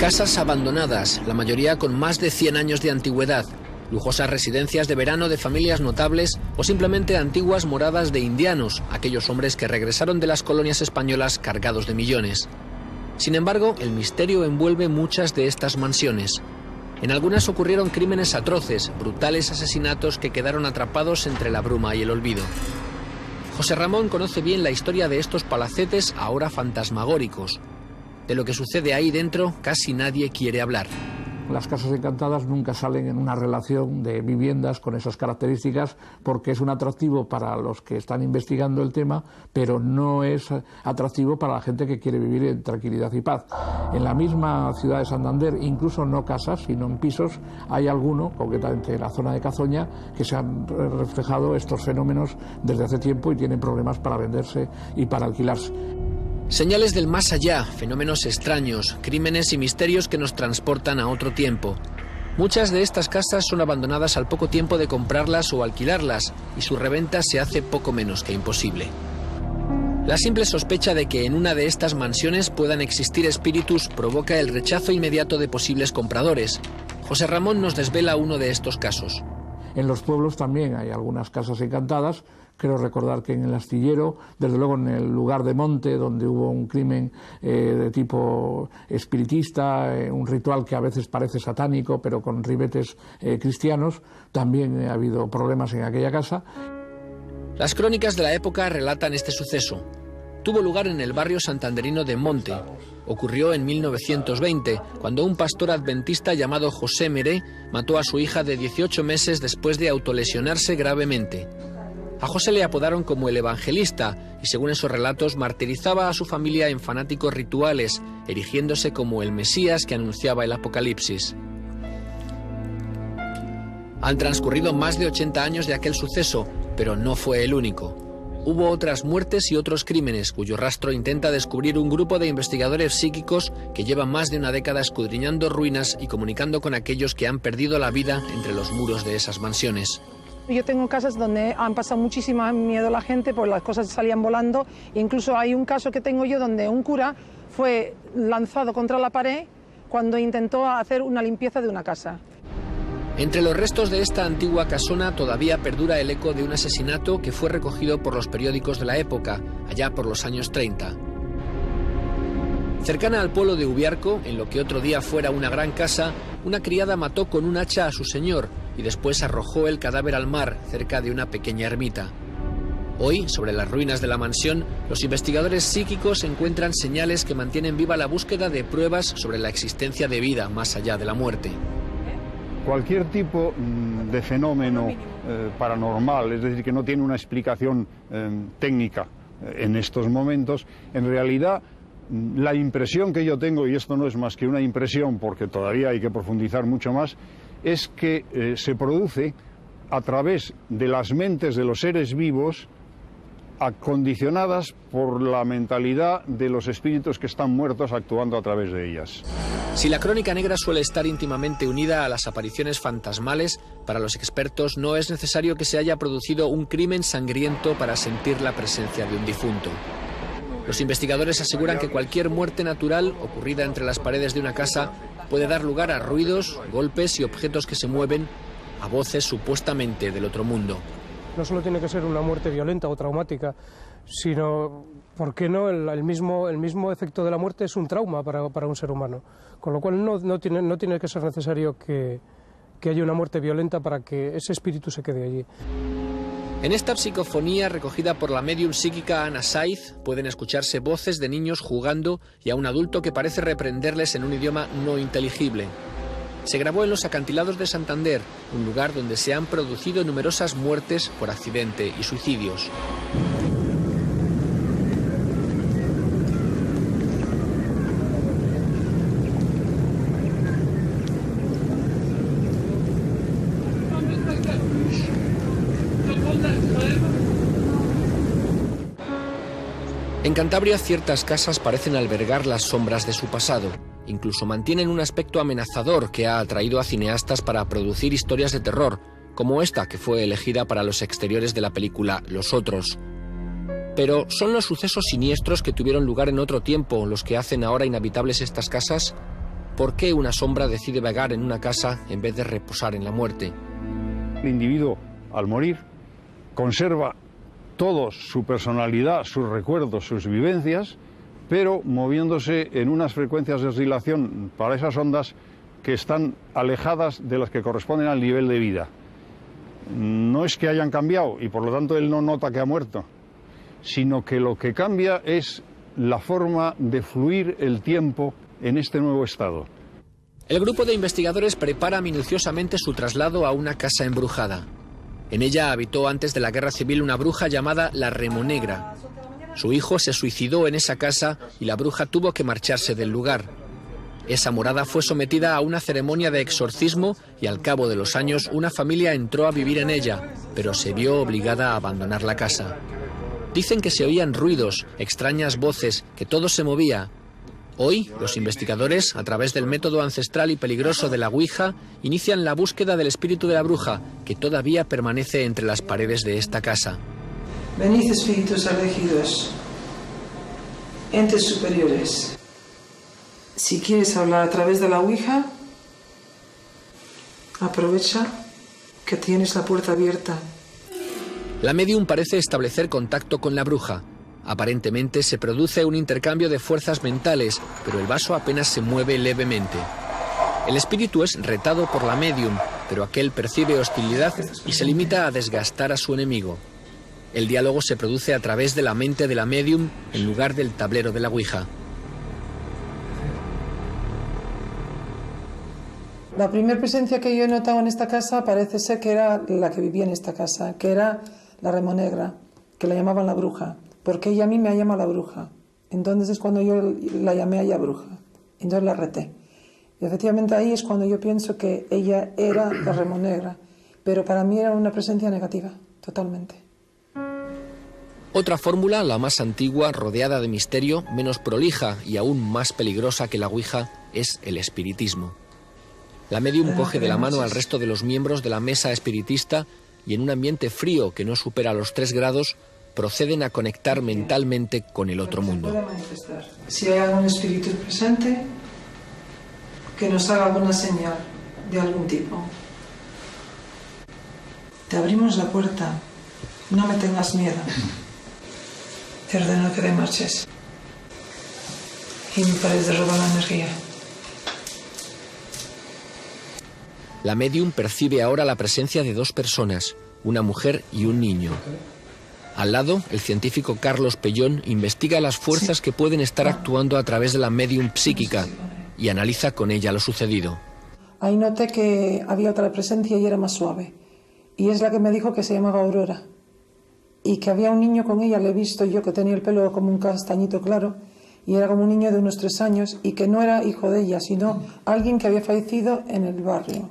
Casas abandonadas, la mayoría con más de 100 años de antigüedad, lujosas residencias de verano de familias notables o simplemente antiguas moradas de indianos, aquellos hombres que regresaron de las colonias españolas cargados de millones. Sin embargo, el misterio envuelve muchas de estas mansiones. En algunas ocurrieron crímenes atroces, brutales asesinatos que quedaron atrapados entre la bruma y el olvido. José Ramón conoce bien la historia de estos palacetes ahora fantasmagóricos. De lo que sucede ahí dentro, casi nadie quiere hablar. Las casas encantadas nunca salen en una relación de viviendas con esas características porque es un atractivo para los que están investigando el tema, pero no es atractivo para la gente que quiere vivir en tranquilidad y paz. En la misma ciudad de Santander, incluso no casas, sino en pisos, hay alguno, concretamente en la zona de Cazoña, que se han reflejado estos fenómenos desde hace tiempo y tienen problemas para venderse y para alquilarse. Señales del más allá, fenómenos extraños, crímenes y misterios que nos transportan a otro tiempo. Muchas de estas casas son abandonadas al poco tiempo de comprarlas o alquilarlas y su reventa se hace poco menos que imposible. La simple sospecha de que en una de estas mansiones puedan existir espíritus provoca el rechazo inmediato de posibles compradores. José Ramón nos desvela uno de estos casos. En los pueblos también hay algunas casas encantadas. Creo recordar que en el Astillero, desde luego en el lugar de Monte, donde hubo un crimen de tipo espiritista, un ritual que a veces parece satánico, pero con ribetes cristianos, también ha habido problemas en aquella casa. Las crónicas de la época relatan este suceso. Tuvo lugar en el barrio santanderino de Monte. Ocurrió en 1920, cuando un pastor adventista llamado José Meré mató a su hija de 18 meses después de autolesionarse gravemente. A José le apodaron como el evangelista y según esos relatos martirizaba a su familia en fanáticos rituales, erigiéndose como el Mesías que anunciaba el Apocalipsis. Han transcurrido más de 80 años de aquel suceso, pero no fue el único. Hubo otras muertes y otros crímenes cuyo rastro intenta descubrir un grupo de investigadores psíquicos que llevan más de una década escudriñando ruinas y comunicando con aquellos que han perdido la vida entre los muros de esas mansiones. Yo tengo casas donde han pasado muchísimo miedo la gente porque las cosas salían volando. Incluso hay un caso que tengo yo donde un cura fue lanzado contra la pared cuando intentó hacer una limpieza de una casa. Entre los restos de esta antigua casona todavía perdura el eco de un asesinato que fue recogido por los periódicos de la época, allá por los años 30. Cercana al pueblo de Ubiarco, en lo que otro día fuera una gran casa, una criada mató con un hacha a su señor y después arrojó el cadáver al mar cerca de una pequeña ermita. Hoy, sobre las ruinas de la mansión, los investigadores psíquicos encuentran señales que mantienen viva la búsqueda de pruebas sobre la existencia de vida más allá de la muerte. Cualquier tipo de fenómeno paranormal, es decir, que no tiene una explicación técnica en estos momentos, en realidad la impresión que yo tengo, y esto no es más que una impresión porque todavía hay que profundizar mucho más, es que se produce a través de las mentes de los seres vivos acondicionadas por la mentalidad de los espíritus que están muertos actuando a través de ellas. Si la crónica negra suele estar íntimamente unida a las apariciones fantasmales, para los expertos no es necesario que se haya producido un crimen sangriento para sentir la presencia de un difunto. Los investigadores aseguran que cualquier muerte natural ocurrida entre las paredes de una casa puede dar lugar a ruidos, golpes y objetos que se mueven, a voces supuestamente del otro mundo. No solo tiene que ser una muerte violenta o traumática, sino, ¿por qué no? El mismo efecto de la muerte es un trauma para un ser humano. Con lo cual no tiene que ser necesario que haya una muerte violenta para que ese espíritu se quede allí. En esta psicofonía recogida por la médium psíquica Ana Saiz pueden escucharse voces de niños jugando y a un adulto que parece reprenderles en un idioma no inteligible. Se grabó en los acantilados de Santander, un lugar donde se han producido numerosas muertes por accidente y suicidios. En Cantabria ciertas casas parecen albergar las sombras de su pasado. Incluso mantienen un aspecto amenazador que ha atraído a cineastas para producir historias de terror, como esta que fue elegida para los exteriores de la película Los Otros. Pero ¿son los sucesos siniestros que tuvieron lugar en otro tiempo los que hacen ahora inhabitables estas casas? por qué una sombra decide vagar en una casa en vez de reposar en la muerte. El individuo, al morir, conserva toda su personalidad, sus recuerdos, sus vivencias, pero moviéndose en unas frecuencias de oscilación para esas ondas que están alejadas de las que corresponden al nivel de vida. No es que hayan cambiado y por lo tanto él no nota que ha muerto, sino que lo que cambia es la forma de fluir el tiempo en este nuevo estado. El grupo de investigadores prepara minuciosamente su traslado a una casa embrujada. En ella habitó antes de la Guerra Civil una bruja llamada la Remonegra. Su hijo se suicidó en esa casa y la bruja tuvo que marcharse del lugar. Esa morada fue sometida a una ceremonia de exorcismo y al cabo de los años una familia entró a vivir en ella, pero se vio obligada a abandonar la casa. Dicen que se oían ruidos, extrañas voces, que todo se movía. Hoy, los investigadores, a través del método ancestral y peligroso de la Ouija, inician la búsqueda del espíritu de la bruja, que todavía permanece entre las paredes de esta casa. Venid, espíritus elegidos, entes superiores. Si quieres hablar a través de la Ouija, aprovecha que tienes la puerta abierta. La médium parece establecer contacto con la bruja. Aparentemente se produce un intercambio de fuerzas mentales, pero el vaso apenas se mueve levemente. El espíritu es retado por la médium, pero aquel percibe hostilidad y se limita a desgastar a su enemigo. El diálogo se produce a través de la mente de la médium en lugar del tablero de la Ouija. La primera presencia que yo he notado en esta casa parece ser que era la que vivía en esta casa, que era la Remonegra, que la llamaban la bruja, porque ella a mí me llama la bruja. Entonces es cuando yo la llamé a ella bruja, entonces la reté. Y efectivamente ahí es cuando yo pienso que ella era la Remonegra, pero para mí era una presencia negativa, totalmente. Otra fórmula, la más antigua, rodeada de misterio, menos prolija y aún más peligrosa que la Ouija, es el espiritismo. La médium coge de la mano al resto de los miembros de la mesa espiritista y en un ambiente frío que no supera los 3 grados, proceden a conectar mentalmente con el otro mundo. Si hay algún espíritu presente, que nos haga alguna señal de algún tipo. Te abrimos la puerta, no me tengas miedo. Te ordeno que te marches y me pares de robar la energía. La médium percibe ahora la presencia de 2 personas, una mujer y un niño. Al lado, el científico Carlos Pellón investiga las fuerzas que pueden estar actuando a través de la médium psíquica y analiza con ella lo sucedido. Ahí noté que había otra presencia y era más suave. Y es la que me dijo que se llamaba Aurora. Y que había un niño con ella, le he visto yo, que tenía el pelo como un castañito claro, y era como un niño de unos 3 años, y que no era hijo de ella, sino alguien que había fallecido en el barrio.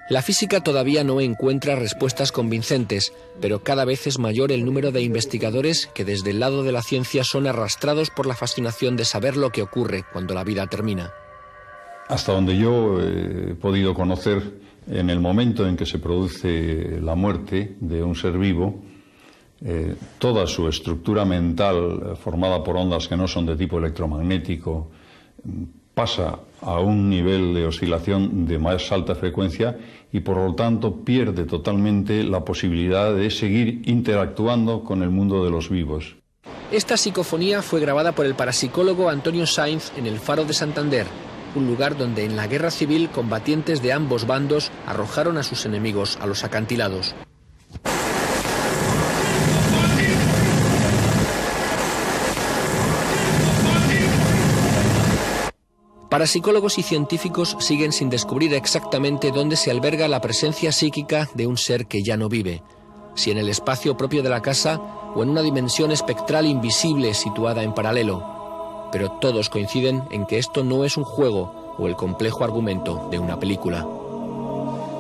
La física todavía no encuentra respuestas convincentes, pero cada vez es mayor el número de investigadores que desde el lado de la ciencia son arrastrados por la fascinación de saber lo que ocurre cuando la vida termina. Hasta donde yo he podido conocer, en el momento en que se produce la muerte de un ser vivo, toda su estructura mental, formada por ondas que no son de tipo electromagnético, pasa a un nivel de oscilación de más alta frecuencia y por lo tanto pierde totalmente la posibilidad de seguir interactuando con el mundo de los vivos. Esta psicofonía fue grabada por el parapsicólogo Antonio Sainz en el Faro de Santander, un lugar donde en la guerra civil combatientes de ambos bandos arrojaron a sus enemigos a los acantilados. Parapsicólogos y científicos siguen sin descubrir exactamente dónde se alberga la presencia psíquica de un ser que ya no vive, si en el espacio propio de la casa o en una dimensión espectral invisible situada en paralelo. Pero todos coinciden en que esto no es un juego o el complejo argumento de una película.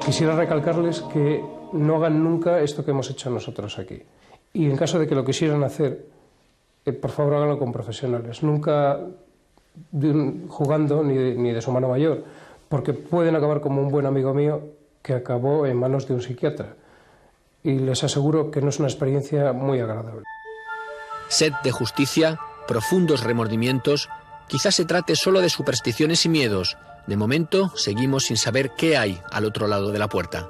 Quisiera recalcarles que no hagan nunca esto que hemos hecho nosotros aquí. Y en caso de que lo quisieran hacer, por favor háganlo con profesionales. Nunca jugando ni de su mano mayor, porque pueden acabar como un buen amigo mío que acabó en manos de un psiquiatra. Y les aseguro que no es una experiencia muy agradable. Sed de justicia, profundos remordimientos Quizás se trate solo de supersticiones y miedos. De momento, seguimos sin saber qué hay al otro lado de la puerta.